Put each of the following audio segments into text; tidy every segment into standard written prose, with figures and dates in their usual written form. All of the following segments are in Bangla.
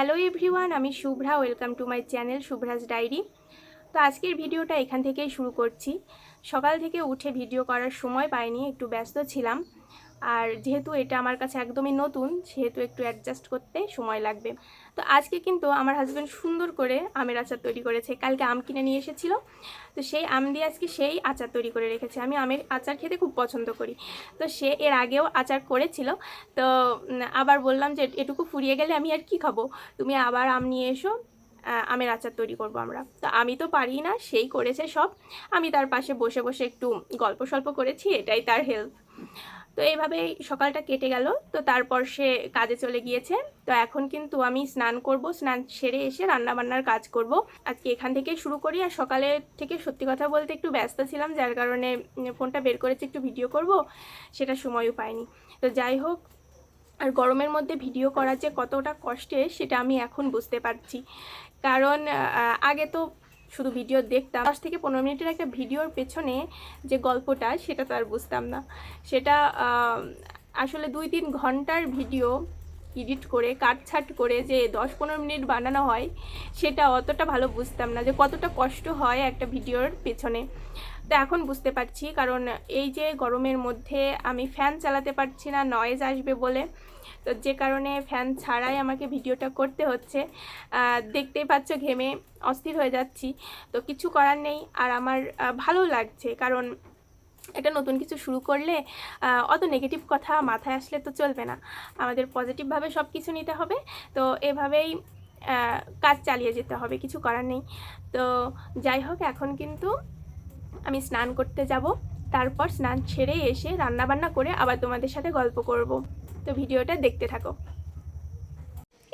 হ্যালো এভরিওয়ান, আমি Shubhra. Welcome to my channel Shubhra's diary. তো আজকের ভিডিওটা এখান থেকেই শুরু করছি। সকাল থেকে উঠে ভিডিও করার সময় পাইনি, একটু ব্যস্ত ছিলাম। আর যেহেতু এটা আমার কাছে একদমই নতুন, সেহেতু একটু অ্যাডজাস্ট করতে সময় লাগবে। তো আজকে কিন্তু আমার হাজব্যান্ড সুন্দর করে আমের আচার তৈরি করেছে। কালকে আম কিনে নিয়ে এসেছিলো, তো সেই আম দিয়ে আজকে সেই আচার তৈরি করে রেখেছে। আমি আমের আচার খেতে খুব পছন্দ করি, তো সে এর আগেও আচার করেছিল। তো আবার বললাম যে এটুকু ফুরিয়ে গেলে আমি আর কি খাবো, তুমি আবার আম নিয়ে এসো, আমের আচার তৈরি করব আমরা। তো আমি তো পারি না, সেই করেছে সব। আমি তার পাশে বসে বসে একটু গল্প সল্প করেছি, এটাই তার হেল্প। তো এইভাবেই সকালটা কেটে গেল। তো তারপর সে কাজে চলে গিয়েছে। তো এখন কিন্তু আমি স্নান করব, স্নান সেরে এসে রান্নাবান্নার কাজ করব। আজকে এখান থেকেই শুরু করি। আর সকালে থেকে সত্যি কথা বলতে একটু ব্যস্ত ছিলাম, যার কারণে ফোনটা বের করেছি একটু ভিডিও করব, সেটা সময়ও পাইনি। তো যাই হোক, আর গরমের মধ্যে ভিডিও করা যে কতটা কষ্টের সেটা আমি এখন বুঝতে পারছি। কারণ আগে তো শুধু ভিডিও দেখতাম, 10 থেকে 15 মিনিটের একটা ভিডিওর পেছনে যে গল্পটা, সেটা তো আর বুঝতাম না। সেটা আসলে 2-3 ঘন্টার ভিডিও এডিট করে কাটছাট করে যে 10-15 মিনিট বানানো হয়, সেটা অতটা ভালো বুঝতাম না যে কতটা কষ্ট হয় একটা ভিডিওর পেছনে। তো এখন বুঝতে পারছি, কারণ এই যে গরমের মধ্যে আমি ফ্যান চালাতে পারছি না নয়েজ আসবে বলে। তো যে কারণে ফ্যান ছাড়াই আমাকে ভিডিওটা করতে হচ্ছে। দেখতেই পাচ্ছ ঘেমে অস্থির হয়ে যাচ্ছি। তো কিছু করার নেই। আর আমার ভালো লাগছে, কারণ একটা নতুন কিছু শুরু করলে অত নেগেটিভ কথা মাথায় আসলে তো চলবে না, আমাদের পজিটিভভাবে সব কিছু নিতে হবে। তো এভাবেই কাজ চালিয়ে যেতে হবে, কিছু করার নেই। তো যাই হোক, এখন কিন্তু আমি স্নান করতে যাব। তারপর স্নান ছেড়ে এসে রান্নাবান্না করে আবার তোমাদের সাথে গল্প করব। তো ভিডিওটা দেখতে থাকো।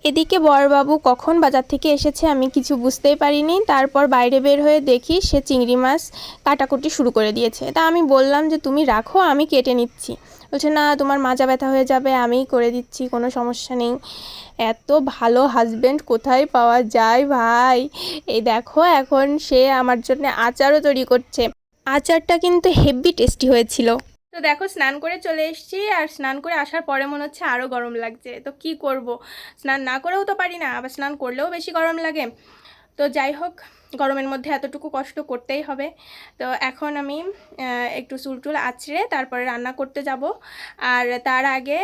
এদিকে বড়বাবু কখন বাজার থেকে এসেছে আমি কিছু বুঝতেই পারিনি। তারপর বাইরে বের হয়ে দেখি সে চিংড়ি মাছ কাটাকুটি শুরু করে দিয়েছে। তা আমি বললাম যে তুমি রাখো, আমি কেটে নিচ্ছি। বলছে না, তোমার মাজা ব্যথা হয়ে যাবে, আমিই করে দিচ্ছি, কোনো সমস্যা নেই। এত ভালো হাজব্যান্ড কোথায় পাওয়া যায় ভাই। এই দেখো, এখন সে আমার জন্য আচারও তৈরি করছে। আচারটা কিন্তু হেভি টেস্টি হয়েছিল। তো দেখো, স্নান করে চলে এসেছি। আর স্নান করে আসার পরে মনে হচ্ছে আরও গরম লাগছে। তো কি করব, স্নান না করেও তো পারি না, আবার স্নান করলেও বেশি গরম লাগে। তো যাই হোক, গরমের মধ্যে এতটুকু কষ্ট করতেই হবে। তো এখন আমি একটু চুল টুল আঁচড়ে তারপরে রান্না করতে যাব। আর তার আগে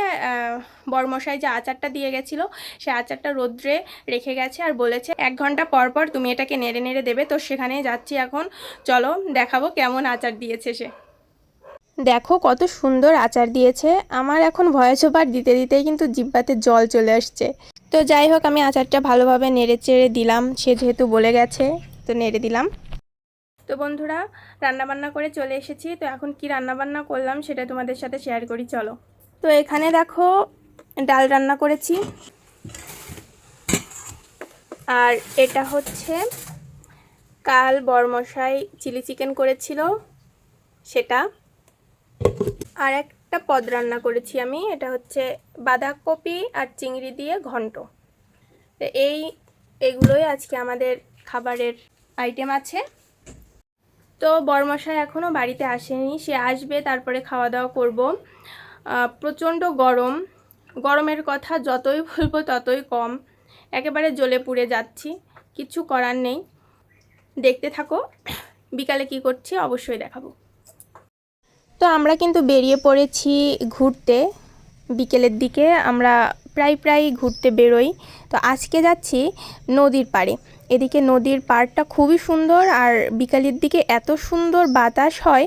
বড়মশাই যে আচারটা দিয়ে গেছিলো, সে আচারটা রোদ্রে রেখে গেছে আর বলেছে 1 ঘন্টা পর পর তুমি এটাকে নেড়ে নেড়ে দেবে। তো সেখানে যাচ্ছি এখন। চলো দেখাবো কেমন আচার দিয়েছে সে। দেখো কত সুন্দর আচার দিয়েছে। আমার এখন ভয়েস ওভার দিতে দিতেই কিন্তু জিহ্বাতে জল চলে আসছে। তো যাই হোক, আমি আচারটা ভালোভাবে নেড়ে চেড়ে দিলাম, সে যেহেতু বলে গেছে তো নেড়ে দিলাম। তো বন্ধুরা, রান্নাবান্না করে চলে এসেছি। তো এখন কি রান্নাবান্না করলাম সেটা তোমাদের সাথে শেয়ার করি, চলো। তো এখানে দেখো, ডাল রান্না করেছি। আর এটা হচ্ছে কাল বড়মশাই চিলি চিকেন করেছিল সেটা। আর একটা পদ রান্না করেছি আমি, এটা হচ্ছে বাঁধাকপি আর চিংড়ি দিয়ে ঘন্ট। তো এইগুলোই আজকে আমাদের খাবারের আইটেম আছে। তো বড়মশাই এখনও বাড়িতে আসেনি, সে আসবে, তারপরে খাওয়া দাওয়া করব। প্রচণ্ড গরম, গরমের কথা যতই বলবো ততই কম, একেবারে জ্বলে পুড়ে যাচ্ছি। কিছু করার নেই, দেখতে থাকো। বিকালে কি করছি অবশ্যই দেখাবো। তো আমরা কিন্তু বেরিয়ে পড়েছি ঘুরতে। বিকেলের দিকে আমরা প্রায় ঘুরতে বেরোই। তো আজকে যাচ্ছি নদীর পাড়ে। এদিকে নদীর পাড়টা খুবই সুন্দর, আর বিকালের দিকে এত সুন্দর বাতাস হয়,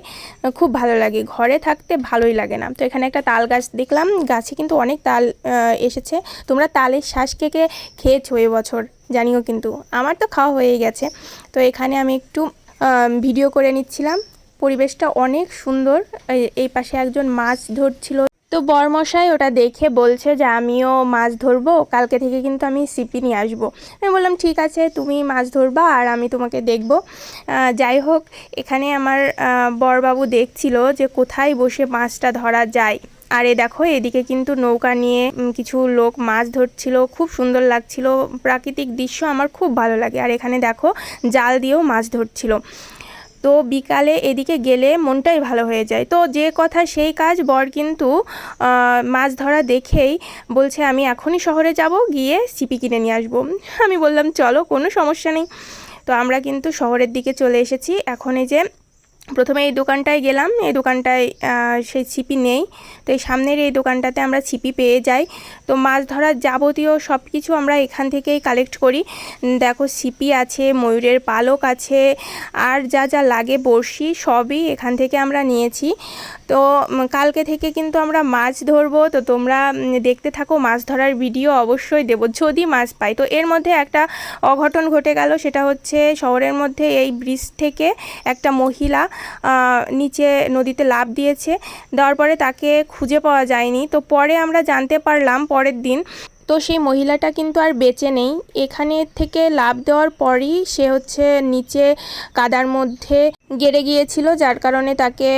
খুব ভালো লাগে। ঘরে থাকতে ভালোই লাগে না। তো এখানে একটা তাল গাছ দেখলাম, গাছে কিন্তু অনেক তাল এসেছে। তোমরা তালের শ্বাস কেকে খেয়েছো এবছর জানিও, কিন্তু আমার তো খাওয়া হয়ে গেছে। তো এখানে আমি একটু ভিডিও করে নিচ্ছিলাম। পরিবেশটা অনেক সুন্দর। এই পাশে একজন মাছ ধরছিল। তো বরমশাই ওটা দেখে বলছে যে আমিও মাছ ধরবো, কালকে থেকে কিন্তু আমি ছিপি নিয়ে আসবো। আমি বললাম ঠিক আছে, তুমি মাছ ধরবা আর আমি তোমাকে দেখব। যাই হোক, এখানে আমার বরবাবু দেখছিল যে কোথায় বসে মাছটা ধরা যায়। আর এ দেখো, এদিকে কিন্তু নৌকা নিয়ে কিছু লোক মাছ ধরছিল, খুব সুন্দর লাগছিল। প্রাকৃতিক দৃশ্য আমার খুব ভালো লাগে। আর এখানে দেখো, জাল দিয়েও মাছ ধরছিল। তো বিকালে এদিকে গেলে মনটাই ভালো হয়ে যায়। তো যে কথা সেই কাজ, বর কিন্তু মাছ ধরা দেখেই বলছে আমি এখনই শহরে যাব, গিয়ে ছিপি কিনে নিয়ে আসবো। আমি বললাম চলো, কোনো সমস্যা নেই। তো আমরা কিন্তু শহরের দিকে চলে এসেছি। এখন এই যে প্রথমে এই দোকানটায় গেলাম, এই দোকানটায় সেই ছিপি নেই, তো এই সামনের এই দোকানটাতে আমরা ছিপি পেয়ে যাই। তো মাছ ধরার যাবতীয় সব কিছু আমরা এখান থেকেই কালেক্ট করি। দেখো ছিপি আছে, ময়ূরের পালক আছে, আর যা যা লাগে বড়শি সবই এখান থেকে আমরা নিয়েছি। তো কালকে থেকে কিন্তু আমরা মাছ ধরবো, তো তোমরা দেখতে থাকো, মাছ ধরার ভিডিও অবশ্যই দেবো যদি মাছ পাই। তো এর মধ্যে একটা অঘটন ঘটে গেল, সেটা হচ্ছে শহরের মধ্যে এই ব্রিজ থেকে একটা মহিলা নিচে নদীতে লাফ দিয়েছে। দেওয়ার পরে তাকে খুঁজে পাওয়া যায়নি। তো পরে আমরা জানতে পারলাম পরের দিন, তো সেই মহিলাটা কিন্তু আর বেঁচে নেই। এখানে থেকে লাফ দেওয়ার পরই সে হচ্ছে নিচে কাদার মধ্যে গেড়ে গিয়েছিল, যার কারণে তাকে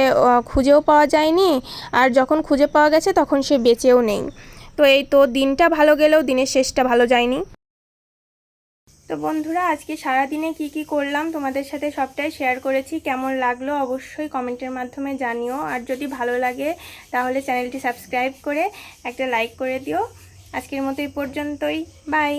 খুঁজেও পাওয়া যায়নি। আর যখন খুঁজে পাওয়া গেছে তখন সে বেঁচেও নেই। তো এই তো দিনটা ভালো গেলেও দিনের শেষটা ভালো যায়নি। তো বন্ধুরা, আজকে সারাদিনে কি কি করলাম তোমাদের সাথে সবটাই শেয়ার করেছি। কেমন লাগলো অবশ্যই কমেন্টের মাধ্যমে জানিও। আর যদি ভালো লাগে তাহলে চ্যানেলটি সাবস্ক্রাইব করে একটা লাইক করে দিও। আজকের মতো এই পর্যন্তই, বাই।